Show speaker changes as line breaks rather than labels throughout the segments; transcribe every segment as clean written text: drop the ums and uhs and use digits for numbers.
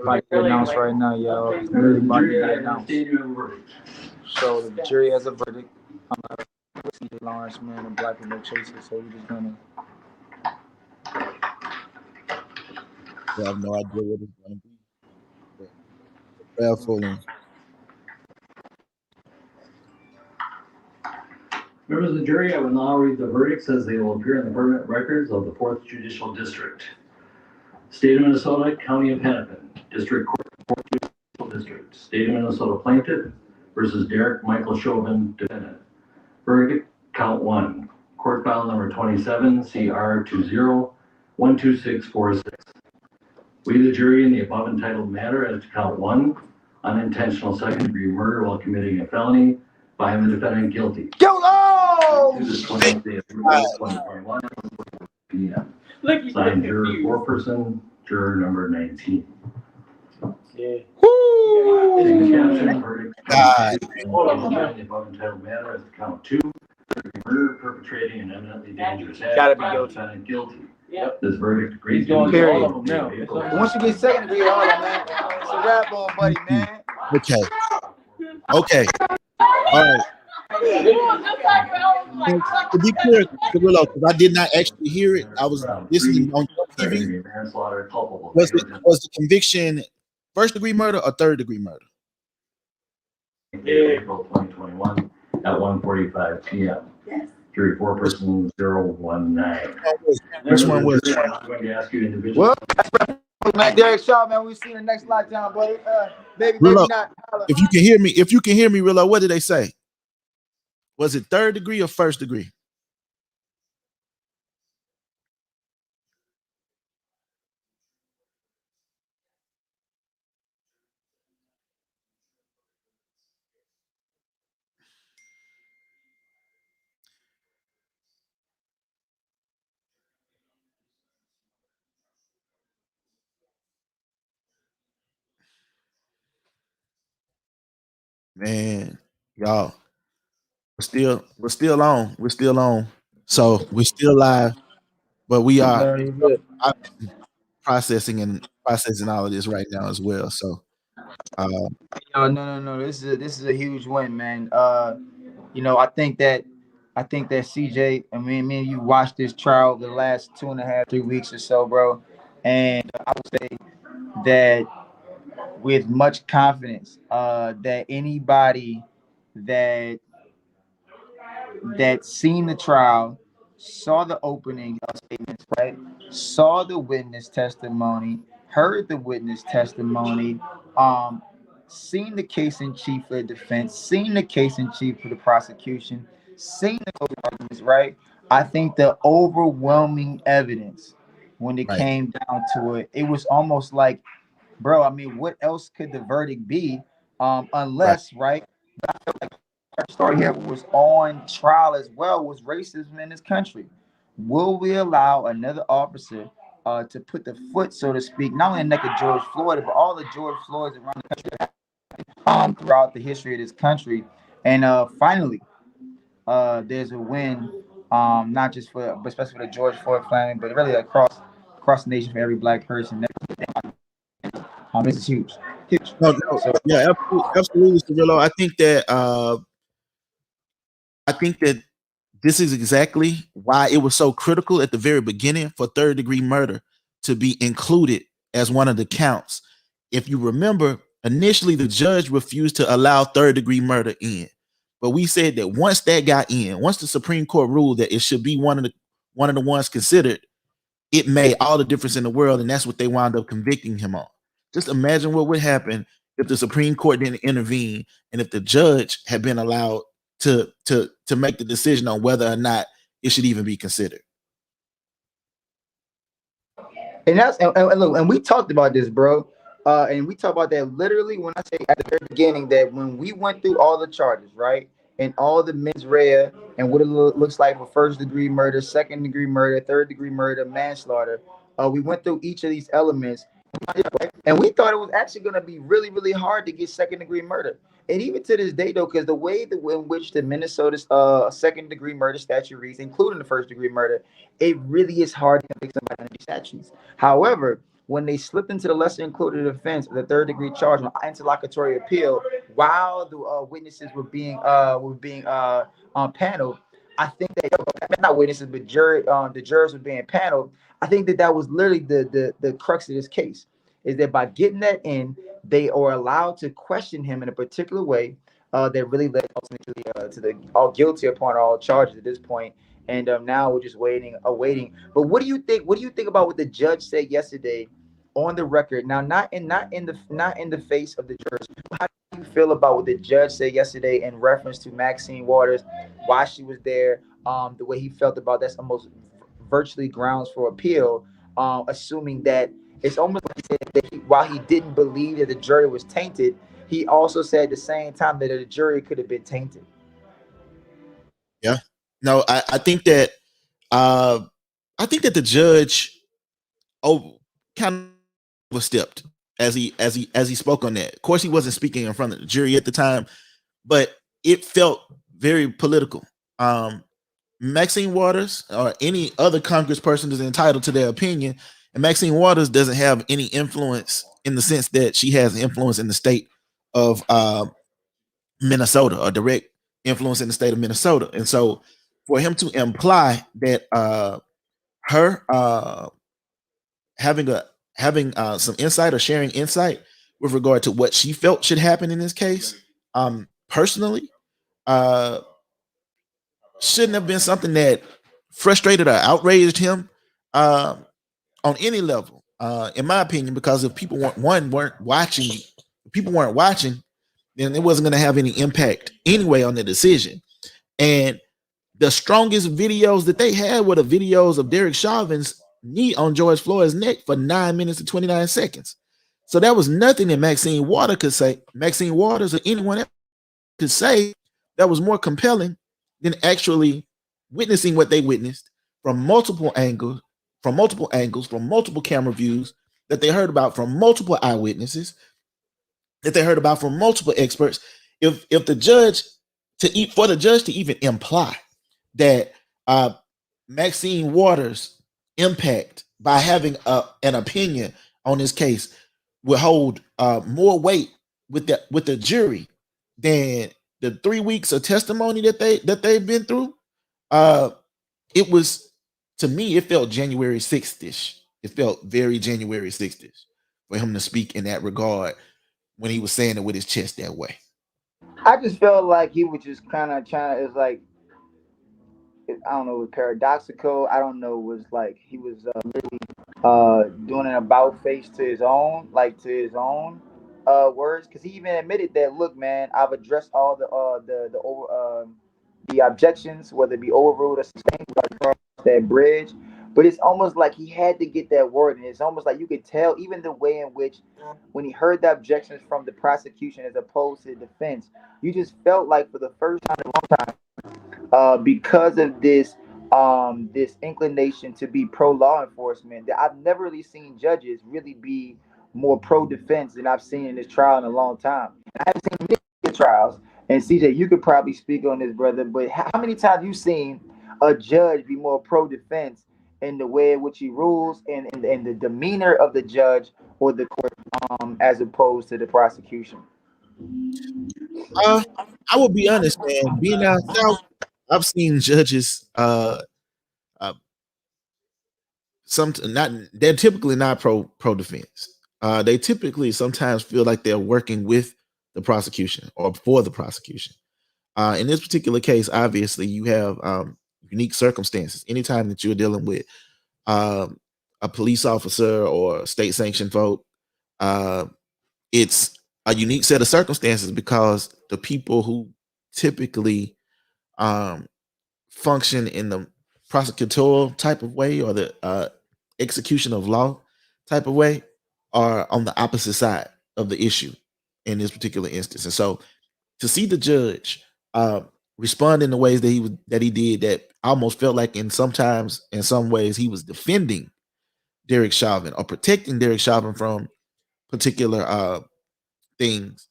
About to get announced right now, yo. It's about to get announced. So the jury has a verdict. C.J. Lawrence, man, and black people chaser. So we're just gonna.
I have no idea what it's gonna be. Prayerful and
Members of the jury, I will now read the verdicts as they will appear in the permanent records of the 4th Judicial District. State of Minnesota, County of Hennepin, District Court, 4th Judicial District. State of Minnesota Plaintiff versus Derek Michael Chauvin, defendant. Verdict, count 1. Court file number 27, CR 20-12646. We, the jury, in the above entitled matter as to count 1, unintentional second-degree murder while committing a felony, find the defendant guilty.
YOLO!
To the 20th day of April 2021, p.m. Signed, juror 4-person, juror number 19.
Yeah.
Woo! In the caption, verdict. The above entitled matter as to count 2, murder perpetrating an eminently dangerous act.
Gotta be guilty.
Defendant guilty. Yep. This verdict agrees
to
period.
all of them now. Once you get second degree, all of them, man. It's a wrap on, buddy, man.
Okay. All right. To be clear, because I did not actually hear it, I was listening on TV. Was the conviction first degree murder or third degree murder?
April 2021 at 1:45 p.m. Yes. Jury 4-person 019.
Which one was it?
I'm going to ask you individually.
Well, that's right, man. Derek Chauvin, man. We'll see you in the next lifetime, buddy. Maybe not.
If you can hear me, Rillo, what did they say? Was it third degree or first degree? Man, y'all, we're still on. So we're still live, but we are processing all of this right now as well. So
no. This is a huge win, man. I think that CJ, I mean, me and you watched this trial over the last 2.5, 3 weeks or so, bro. And I would say that with much confidence, that anybody that seen the trial, saw the opening statements, right? Saw the witness testimony, heard the witness testimony, seen the case in chief for the defense, seen the case in chief for the prosecution, seen the closing arguments, right? I think the overwhelming evidence when it came down to it, it was almost like, bro, I mean, what else could the verdict be? Unless, right? I feel like our story here was on trial as well, was racism in this country. Will we allow another officer to put the foot, so to speak, not only in the neck of George Floyd, but all the George Floyds around the country throughout the history of this country? And finally, there's a win, not just but especially for the George Floyd family, but really across the nation for every black person. This is huge.
No, yeah, absolutely, Cirillo. I think that this is exactly why it was so critical at the very beginning for third degree murder to be included as one of the counts. If you remember, initially the judge refused to allow third degree murder in, but we said that once that got in, once the Supreme Court ruled that it should be one of the ones considered, it made all the difference in the world, and that's what they wound up convicting him on. Just imagine what would happen if the Supreme Court didn't intervene and if the judge had been allowed to make the decision on whether or not it should even be considered.
And that's and look, and we talked about this, bro. And we talked about that literally when I say at the very beginning that when we went through all the charges, right, and all the mens rea and what it looks like for first degree murder, second degree murder, third degree murder, manslaughter, we went through each of these elements. And we thought it was actually going to be really, really hard to get second degree murder. And even to this day, though, because the way in which the Minnesota second degree murder statute reads, including the first degree murder, it really is hard to convict somebody under these statutes. However, when they slipped into the lesser included offense, the third degree charge on interlocutory appeal, while the witnesses were being on panel, I think that not witnesses, but the jurors were being paneled. I think that that was literally the crux of this case, is that by getting that in, they are allowed to question him in a particular way that really led ultimately to the all guilty upon all charges at this point. And now we're just awaiting. But what do you think? What do you think about what the judge said yesterday on the record? Now, not in the face of the jurors. How do you feel about what the judge said yesterday in reference to Maxine Waters, why she was there, the way he felt about that's almost virtually grounds for appeal, assuming that it's almost like he said that while he didn't believe that the jury was tainted, he also said at the same time that the jury could have been tainted.
Yeah. No, uh I think that the judge oh kind of overstepped as he spoke on that. Of course, he wasn't speaking in front of the jury at the time, but it felt very political. Um, Maxine Waters or any other congressperson is entitled to their opinion, and Maxine Waters doesn't have any influence in the sense that she has influence in the state of Minnesota, or direct influence in the state of Minnesota. And so, for him to imply that her having a having some insight or sharing insight with regard to what she felt should happen in this case, personally, uh, shouldn't have been something that frustrated or outraged him um, on any level, in my opinion. Because if people weren't watching, if people weren't watching, then it wasn't going to have any impact anyway on the decision. And the strongest videos that they had were the videos of Derek Chauvin's knee on George Floyd's neck for 9 minutes and 29 seconds. So that was nothing that Maxine Waters or anyone else could say that was more compelling than actually witnessing what they witnessed from from multiple camera views, that they heard about from multiple eyewitnesses, that they heard about from multiple experts. If the judge for the judge to even imply that uh, Maxine Waters' impact by having an opinion on this case will hold more weight with the jury than the 3 weeks of testimony that they've been through. Uh, it was, to me, it felt January 6th ish. It felt very January 6th ish for him to speak in that regard when he was saying it with his chest that way.
I just felt like he was just kind of trying to. It's like I don't know, it was paradoxical. I don't know, it was like he was doing an about face to his own, like to his own words, because he even admitted that, look, man, I've addressed all the objections, whether it be overruled or sustained, across that bridge. But it's almost like he had to get that word, and it's almost like you could tell even the way in which, when he heard the objections from the prosecution as opposed to the defense, you just felt like for the first time in a long time, because of this inclination to be pro law enforcement, that I've never really seen judges really be more pro defense than I've seen in this trial in a long time. I haven't seen many trials. And CJ, you could probably speak on this, brother. But how many times have you seen a judge be more pro defense in the way in which he rules, and the demeanor of the judge or the court, as opposed to the prosecution?
Uh, I will be honest, man. Being down south, I've seen judges. Uh some not they're typically not pro defense. They typically sometimes feel like they're working with the prosecution or for the prosecution. In this particular case, obviously, you have unique circumstances. Anytime that you're dealing with um, a police officer or state sanctioned vote, uh, it's a unique set of circumstances because the people who typically um, function in the prosecutorial type of way, or the execution of law type of way, are on the opposite side of the issue in this particular instance. And so, to see the judge uh, respond in the ways that he did, that almost felt like in some ways he was defending Derek Chauvin or protecting Derek Chauvin from particular things,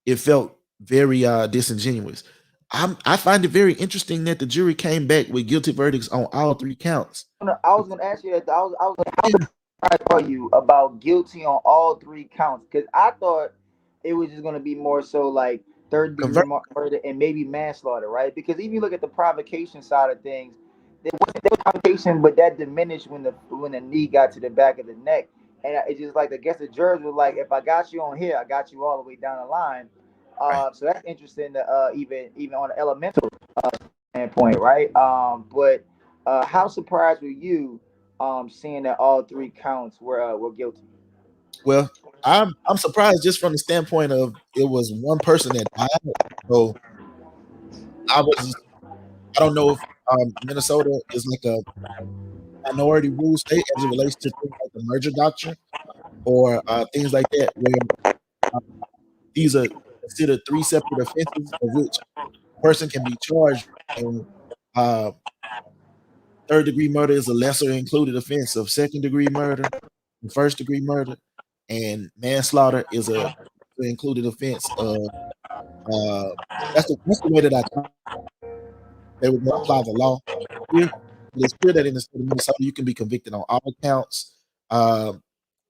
it felt very disingenuous. I find it very interesting that the jury came back with guilty verdicts on all three counts.
I was gonna ask you that. How surprised are you about guilty on all three counts? Because I thought it was just gonna be more so like third degree
Convert
murder and maybe manslaughter, right? Because even you look at the provocation side of things, there was provocation, but that diminished when the knee got to the back of the neck, and it's just like I guess the jurors were like, if I got you on here, I got you all the way down the line.
right.
So that's interesting to even on an elemental standpoint, right? But how surprised were you seeing that all three counts were guilty?
Well, I'm surprised just from the standpoint of it was one person that died. So I was I don't know if Minnesota is like a minority rule state as it relates to things like the merger doctrine or things like that, where uh, these are considered three separate offenses of which a person can be charged. And uh, third degree murder is a lesser included offense of second degree murder, and first degree murder, and manslaughter is a included offense of uh, that's the way that I thought they were going to apply the law here. But it's clear that in the state of Minnesota, you can be convicted on all counts uh,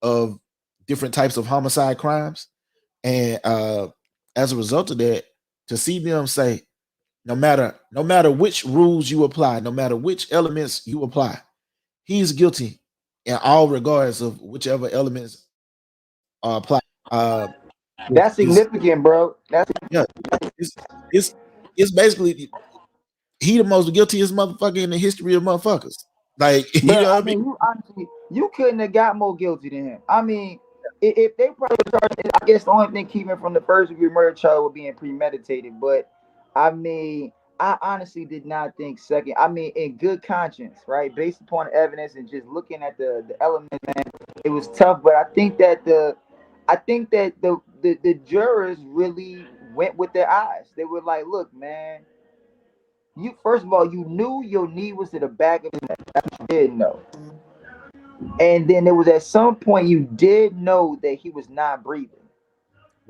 of different types of homicide crimes, and as a result of that, to see them say no matter which rules you apply, no matter which elements you apply, he's guilty in all regards of whichever elements are applied. Uh,
That's
is
significant, bro. That's
yeah, it's it's it's basically he the most guiltiest motherfucker in the history of motherfuckers. Like you
But
know
I
what I mean?
mean, you honestly, you couldn't have got more guilty than him. I mean, if they probably charged, I guess the only thing keeping from the first degree murder charge would being premeditated. But I mean, I honestly did not think second. I mean, in good conscience, right, based upon the evidence and just looking at the elements, man, it was tough. But I think that the jurors really went with their eyes. They were like, look, man. You first of all, you knew your knee was to the back of his neck. That's what you did know. And then there was at some point you did know that he was not breathing.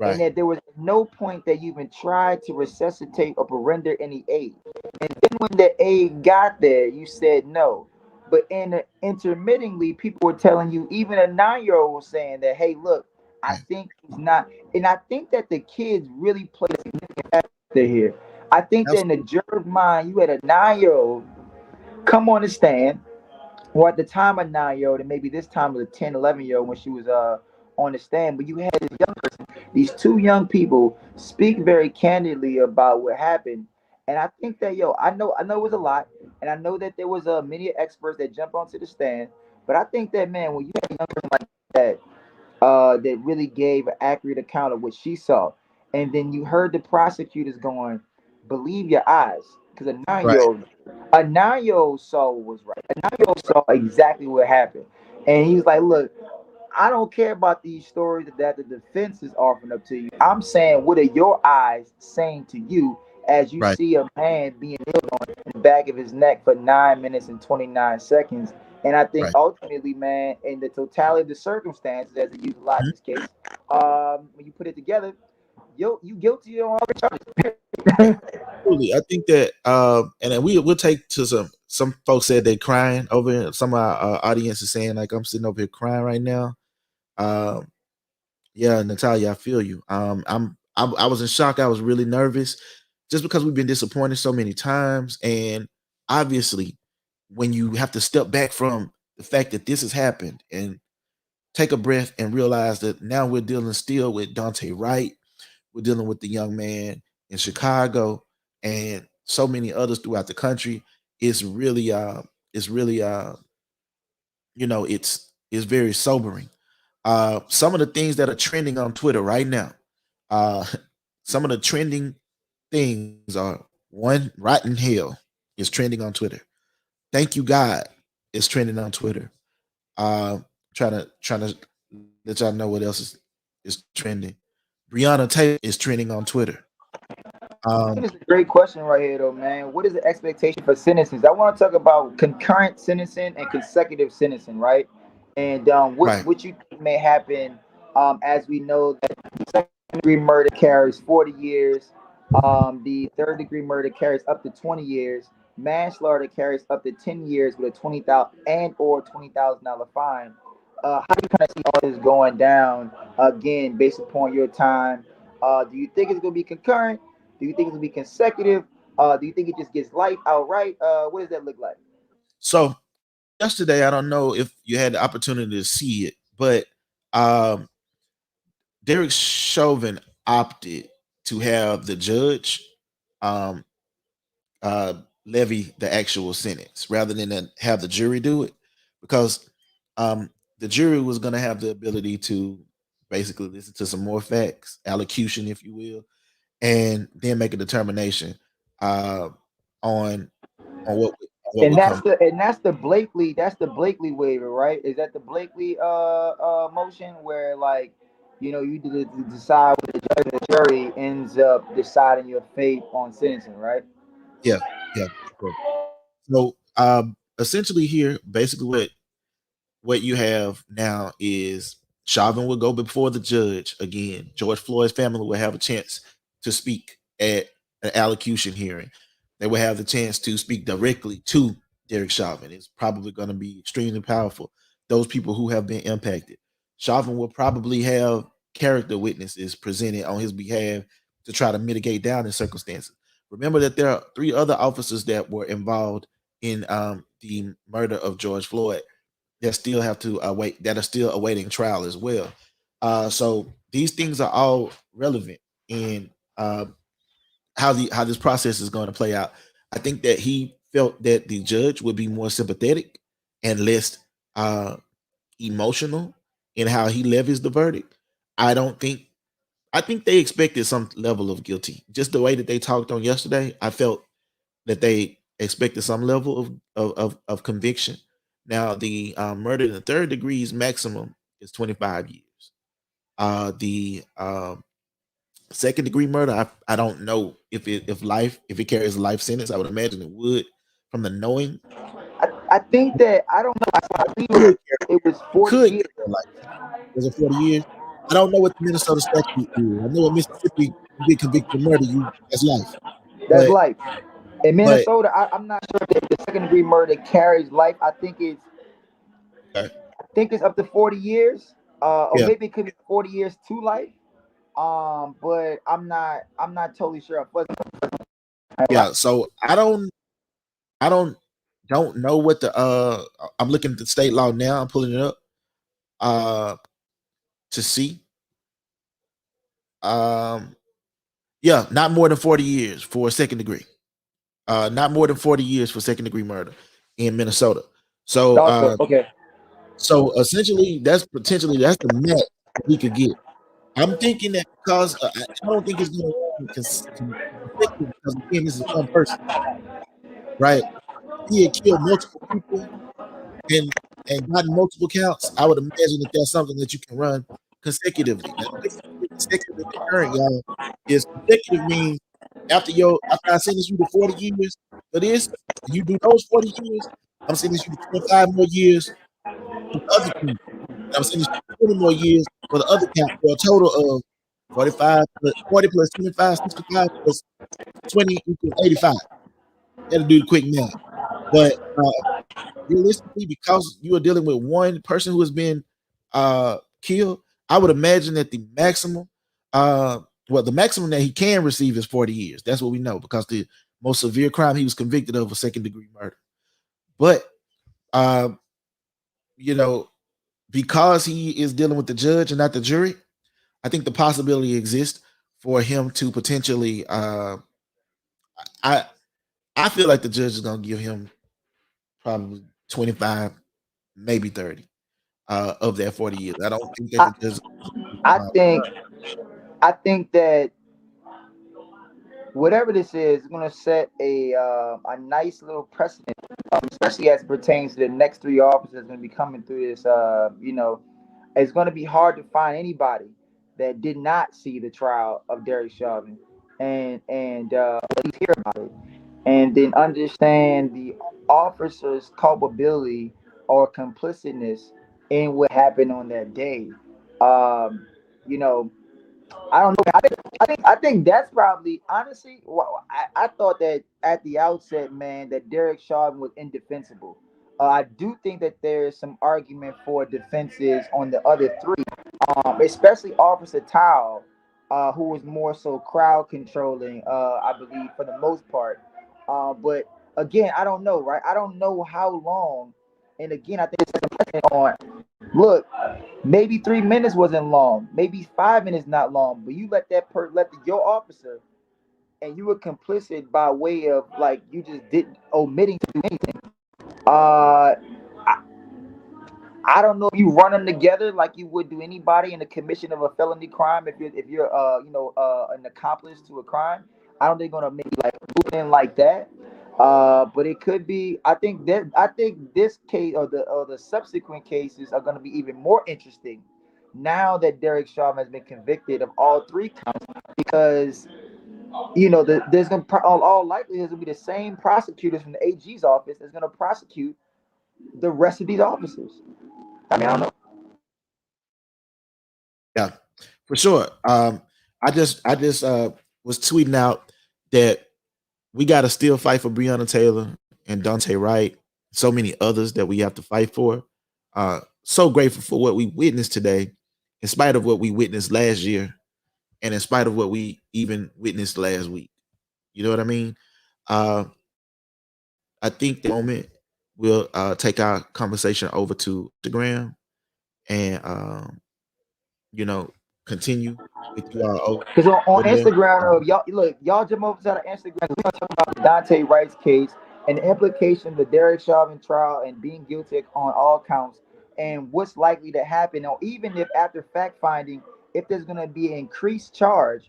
And
Right,
that there was no point that you even tried to resuscitate or render any aid. And then when the aid got there, you said no. But intermittently, people were telling you, even a 9-year-old was saying that, hey, look, I
right.
think he's not. And I think that the kids really played a significant factor here. I think that in the
Absolutely.
juror's mind, you had a 9-year-old come on the stand, or at the time a 9-year old, and maybe this time was a 10, 11-year old when she was on the stand. But you had this young person, these two young people speak very candidly about what happened. And I think that I know it was a lot, and I know that there was many experts that jump onto the stand. But I think that man, when you have a young person like that, that really gave an accurate account of what she saw. And then you heard the prosecutors going, believe your eyes. Because
Right.
a 9-year old saw what was right. A 9-year old saw exactly what happened. And he's like, look, I don't care about these stories that the defense is offering up to you. I'm saying, what are your eyes saying to you as you
Right.
see a man being killed on in the back of his neck for 9 minutes and 29 seconds? And I think
Right.
ultimately, man, in the totality of the circumstances, as they use a lot in this case, when you put it together, you guilty on all the
Right.
charges.
Absolutely. I think that and then we'll take to some folks said they crying over here. Some of our audience is saying like I'm sitting over here crying right now. Um yeah, Natalia, I feel you. I was in shock. I was really nervous just because we've been disappointed so many times. And obviously, when you have to step back from the fact that this has happened and take a breath and realize that now we're dealing still with Dante Wright, we're dealing with the young man in Chicago and so many others throughout the country. It's really it's really it's very sobering. Some of the things that are trending on Twitter right now, uh some of the trending things are one rotten hell is trending on Twitter. Thank you God is trending on Twitter. Uh trying to let y'all know what else is trending. Breonna Taylor is trending on Twitter.
It
Um,
is a great question right here, though, man. What is the expectation for sentences? I want to talk about concurrent sentencing and consecutive sentencing, right? And
right,
what you think may happen, as we know that degree murder carries 40 years. The third degree murder carries up to 20 years. Manslaughter carries up to 10 years with a 20,000 and or $20,000 fine. How do you kind of see all this going down again based upon your time? Do you think it's going to be concurrent? Do you think it's going to be consecutive? Do you think it just gets life outright? What does that look like?
So yesterday, I don't know if you had the opportunity to see it, but um, Derek Chauvin opted to have the judge um, uh, levy the actual sentence rather than have the jury do it, because the jury was going to have the ability to basically listen to some more facts, allocution, if you will, and then make a determination uh, on on what
And
would come.
that's the Blakely waiver, right? Is that the Blakely motion where like you decide what the jury ends up deciding your fate on sentencing, right?
Yeah, yeah. Sure. So essentially, here, basically, what you have now is Chauvin will go before the judge again. George Floyd's family will have a chance to speak at an allocution hearing. They will have the chance to speak directly to Derek Chauvin. It's probably going to be extremely powerful. Those people who have been impacted. Chauvin will probably have character witnesses presented on his behalf to try to mitigate down the circumstances. Remember that there are three other officers that were involved in the murder of George Floyd that still have to await that are still awaiting trial as well. So these things are all relevant in how this process is going to play out. I think that he felt that the judge would be more sympathetic and less uh, emotional in how he levies the verdict. I don't think I think they expected some level of guilty. Just the way that they talked on yesterday, I felt that they expected some level of conviction. Now, the murder in the third degrees maximum is 25 years. The second degree murder, I don't know if it carries a life sentence. I would imagine it would from the knowing.
I think that I don't know. I believe
Could
it was 40
could
years.
carry a life sentence. Was it 40 years? I don't know what the Minnesota statute is. I know in Mississippi, you get convicted of murder, you that's life.
That's
But
life. In
but
Minnesota, I'm not sure if the second degree murder carries life.
okay,
I think it's up to 40 years. Or
yeah,
maybe it could be 40 years to life. But I'm not totally sure.
yeah. So I don't know what the I'm looking at the state law now. I'm pulling it up uh to see. Um yeah, not more than 40 years for a second degree. Not more than 40 years for second degree murder in Minnesota. So
Okay.
so essentially that's the max that he could get. I'm thinking that because I don't think it's going to run consecutive because again this is one person, right? If he had killed multiple people and gotten multiple counts, I would imagine that that's something that you can run consecutively. Now, the difference between consecutive and concurrent, y'all, is consecutive means after I sentence you to 40 years for this, and you do those 40 years, I'm sentencing you to 25 more years for the other two. And I'm sentencing you to 20 more years for the other count for a total of 45 plus 40 plus 25, 65 plus 20 equals 85. That'll do the quick math. But realistically, because you are dealing with one person who has been killed, I would imagine that uh, the maximum that he can receive is 40 years. That's what we know because the most severe crime he was convicted of was second degree murder. But uh, you know, because he is dealing with the judge and not the jury, I think the possibility exists for him to potentially. I I feel like the judge is going to give him probably 25, maybe 30 of that 40 years. I don't think that
I
the judge.
I think I think that whatever this is going to set a nice little precedent, especially as it pertains to the next three officers going to be coming through this. It's going to be hard to find anybody that did not see the trial of Derek Chauvin and at least hear about it, and then understand the officer's culpability or complicitness in what happened on that day. Um, you know, I don't know. I think that's probably honestly. Well, I thought that at the outset, man, that Derek Chauvin was indefensible. I do think that there is some argument for defenses on the other three, especially Officer Tao, who was more so crowd controlling, I believe, for the most part. But again, I don't know, right? I don't know how long. And again, I think it's a question on. Look, maybe 3 minutes wasn't long. Maybe 5 minutes not long. But you let your officer, and you were complicit by way of like you just didn't omitting to do anything. Uh, I, I don't know if you run them together like you would do anybody in the commission of a felony crime. If you're an accomplice to a crime, I don't think they're gonna maybe like move in like that. But it could be. I think this case or the subsequent cases are gonna be even more interesting now that Derek Chauvin has been convicted of all three counts because there's gonna all likelihood will be the same prosecutors from the AG's office that's gonna prosecute the rest of these officers. I mean, I don't know.
Yeah, for sure. I just was tweeting out that we got to still fight for Breonna Taylor and Dante Wright, so many others that we have to fight for. So grateful for what we witnessed today, in spite of what we witnessed last year, and in spite of what we even witnessed last week. You know what I mean? Uh, I think the moment we'll take our conversation over to Instagram and you know continue with you all over
Because on
there.
Instagram, y'all jump over to the Instagram. We're gonna talk about the Dante Wright's case and the implication of the Derek Chauvin trial and being guilty on all counts and what's likely to happen, or even if after fact finding, if there's gonna be an increased charge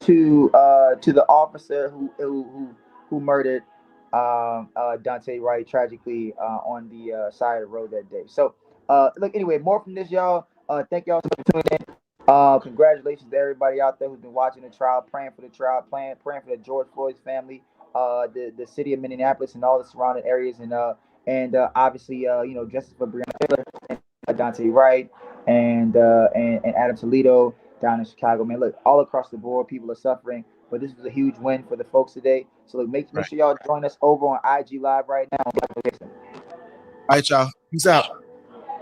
to the officer who murdered Dante Wright tragically on the side of the road that day. So look, anyway, more from this, y'all. Thank y'all so much for tuning in. Congratulations to everybody out there who's been watching the trial, praying for the trial, praying for the George Floyd's family, the city of Minneapolis and all the surrounding areas, and obviously justice for Breonna Taylor and Dante Wright and Adam Toledo down in Chicago. Man, look, all across the board, people are suffering, but this was a huge win for the folks today. So look, make
Right.
sure y'all join us over on IG Live right now on Black Relations.
All right, y'all. Peace out.